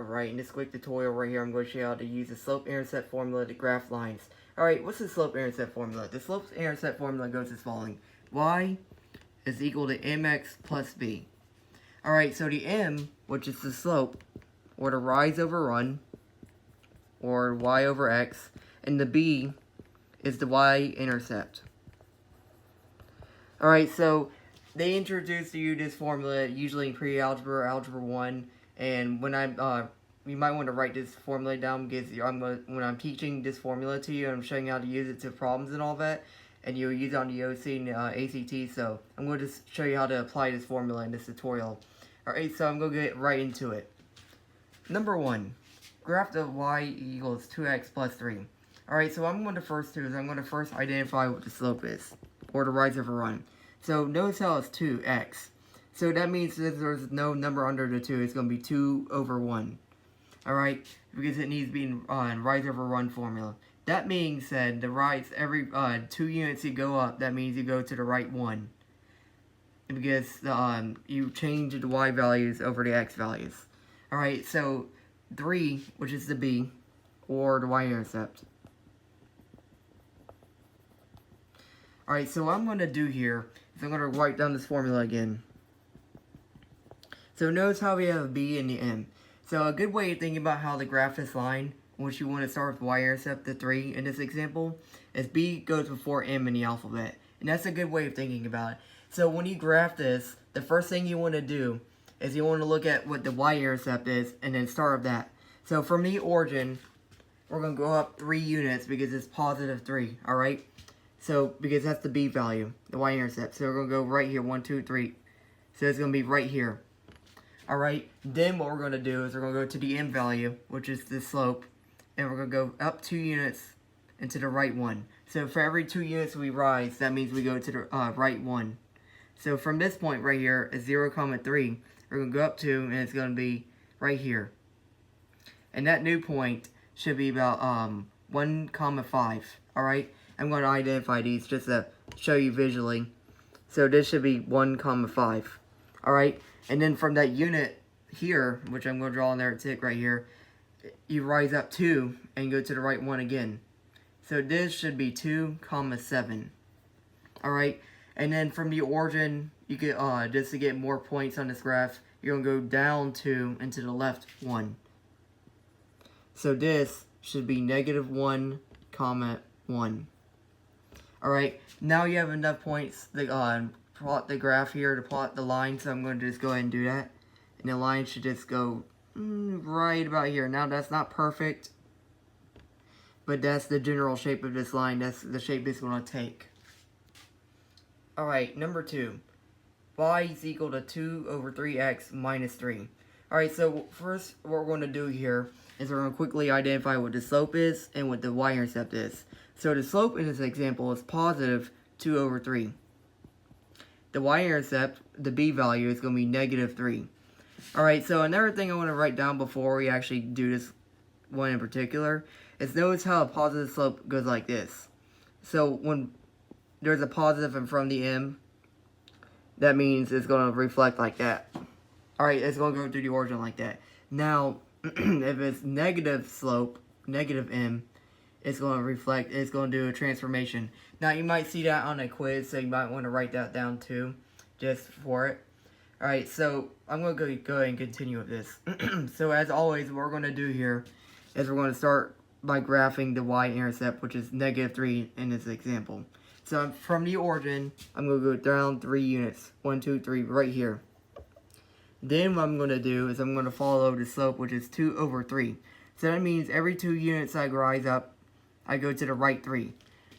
Alright, in this quick tutorial right here, I'm going to show you how to use the slope-intercept formula to graph lines. Alright, what's the slope-intercept formula? The slope-intercept formula goes as following. Y is equal to mx plus b. Alright, so the m, which is the slope, or the rise over run, or y over x, and the b is the y-intercept. Alright, so they introduced you this formula usually in pre-algebra or algebra 1, and when you might want to write this formula down because when I'm teaching this formula to you, I'm showing you how to use it to problems and all that, and you'll use it on the OC and ACT, so I'm going to show you how to apply this formula in this tutorial. Alright, so I'm going to get right into it. Number 1, graph of y equals 2x plus 3. Alright, so what I'm going to first do is I'm going to first identify what the slope is, or the rise over run. So notice how it's 2x. So that means that there's no number under the 2. It's going to be 2 over 1. Alright? Because it needs to be in rise over run formula. That being said, the rise, every 2 units you go up, that means you go to the right 1. Because you change the y values over the x values. Alright, so 3, which is the b, or the y-intercept. Alright, so what I'm going to do here is I'm going to write down this formula again. So notice how we have a b and the m. So a good way of thinking about how to graph this line, which you want to start with y-intercept, the 3 in this example, is b goes before m in the alphabet. And that's a good way of thinking about it. So when you graph this, the first thing you want to do is you want to look at what the y-intercept is and then start with that. So from the origin, we're going to go up 3 units because it's positive 3, alright? So, because that's the b value, the y-intercept. So we're going to go right here, 1, 2, 3. So it's going to be right here. Alright, then what we're going to do is we're going to go to the m value, which is the slope, and we're going to go up 2 units into the right 1. So for every 2 units we rise, that means we go to the right 1. So from this point right here is 0, 3. We're going to go up 2, and it's going to be right here. And that new point should be about 1, 5. Alright, I'm going to identify these just to show you visually. So this should be 1, 5. Alright, and then from that unit here, which I'm going to draw on there, tick right here, you rise up 2 and go to the right 1 again. So this should be 2, 7. Alright, and then from the origin, you get just to get more points on this graph, you're going to go down 2 and to the left 1. So this should be -1, 1. Alright, now you have enough points to plot the graph here, to plot the line, so I'm going to just go ahead and do that. And the line should just go right about here. Now that's not perfect, but that's the general shape of this line. That's the shape it's going to take. Alright, number 2. Y is equal to 2 over 3x minus 3. Alright, so first what we're going to do here is we're going to quickly identify what the slope is and what the y-intercept is. So the slope in this example is positive 2 over 3. The y-intercept, the b value, is going to be -3. Alright, so another thing I want to write down before we actually do this one in particular is notice how a positive slope goes like this. So when there's a positive in front of the m, that means it's going to reflect like that. Alright, it's going to go through the origin like that. Now, if it's negative slope, negative m, it's going to reflect, it's going to do a transformation. Now, you might see that on a quiz, so you might want to write that down too, just for it. Alright, so I'm going to go ahead and continue with this. So as always, what we're going to do here is we're going to start by graphing the y-intercept, which is -3 in this example. So from the origin, I'm going to go down 3 units. 1, 2, 3, right here. Then what I'm going to do is I'm going to follow the slope, which is 2 over 3. So that means every 2 units I rise up, I go to the right 3.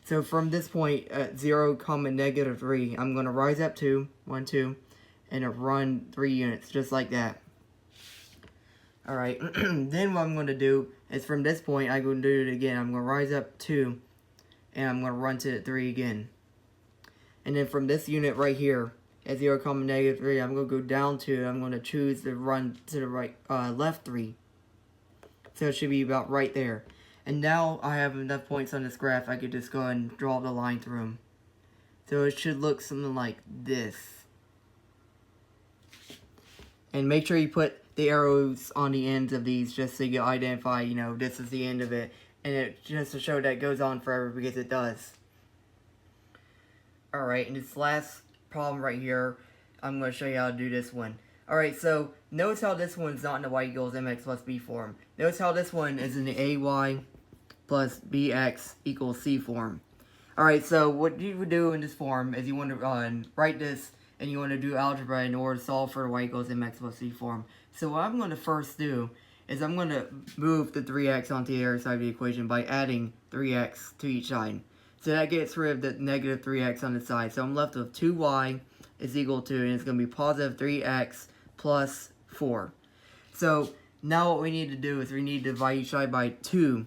So from this point at 0, -3, I'm going to rise up 2, 1, 2, and run 3 units, just like that. Alright, then what I'm going to do is from this point, I'm going to do it again. I'm going to rise up 2, and I'm going to run to 3 again. And then from this unit right here, at 0, -3, I'm going to go down 2, I'm going to choose to run to the right, left 3. So it should be about right there. And now I have enough points on this graph, I could just go and draw the line through them. So it should look something like this. And make sure you put the arrows on the ends of these just so you identify, you know, this is the end of it. And it just to show that it goes on forever, because it does. Alright, and this last problem right here, I'm going to show you how to do this one. Alright, so notice how this one's not in the y equals mx plus b form. Notice how this one is in the ay plus bx equals c form. Alright, so what you would do in this form is you want to write this, and you want to do algebra in order to solve for y equals mx plus c form. So what I'm going to first do is I'm going to move the 3x onto the other side of the equation by adding 3x to each side. So that gets rid of the negative 3x on the side. So I'm left with 2y is equal to, and it's going to be positive 3x plus 4. So now what we need to do is we need to divide each side by 2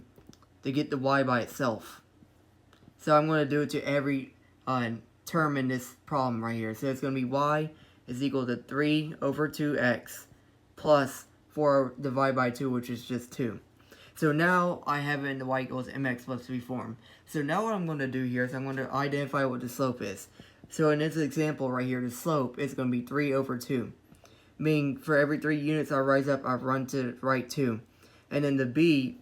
to get the y by itself. So I'm going to do it to every term in this problem right here. So it's going to be y is equal to 3 over 2x plus 4 divided by 2, which is just 2. So now I have it in the y equals mx plus b form. So now what I'm going to do here is I'm going to identify what the slope is. So in this example right here, the slope is going to be 3 over 2. Meaning for every 3 units I rise up, I run to the right 2. And then the b,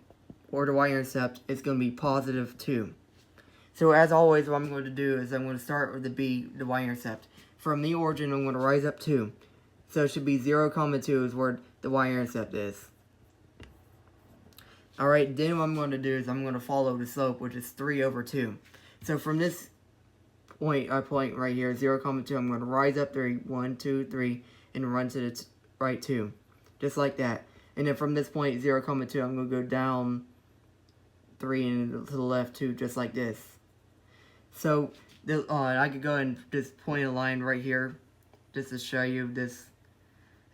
or the y-intercept, is going to be positive 2. So as always, what I'm going to do is I'm going to start with the b, the y-intercept. From the origin, I'm going to rise up 2. So it should be 0, 2 is where the y-intercept is. Alright, then what I'm going to do is I'm going to follow the slope, which is 3 over 2. So from this point right here, 0, 2, I'm going to rise up 3, 1, 2, 3, and run to the right 2. Just like that. And then from this point, 0, 2, I'm going to go down 3 and to the left 2, just like this. So, I could go and just point a line right here, just to show you this,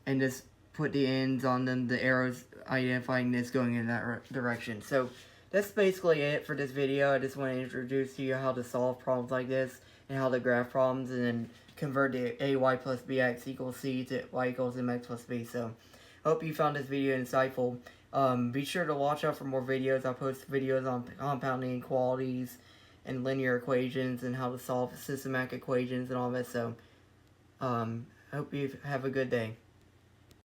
and just put the ends on them, the arrows identifying this going in that direction. So that's basically it for this video. I just want to introduce to you how to solve problems like this, and how to graph problems, and then convert the ay plus bx equals c to y equals mx plus b. So hope you found this video insightful. Be sure to watch out for more videos. I'll post videos on compounding inequalities and linear equations and how to solve systematic equations and all that. So hope you have a good day.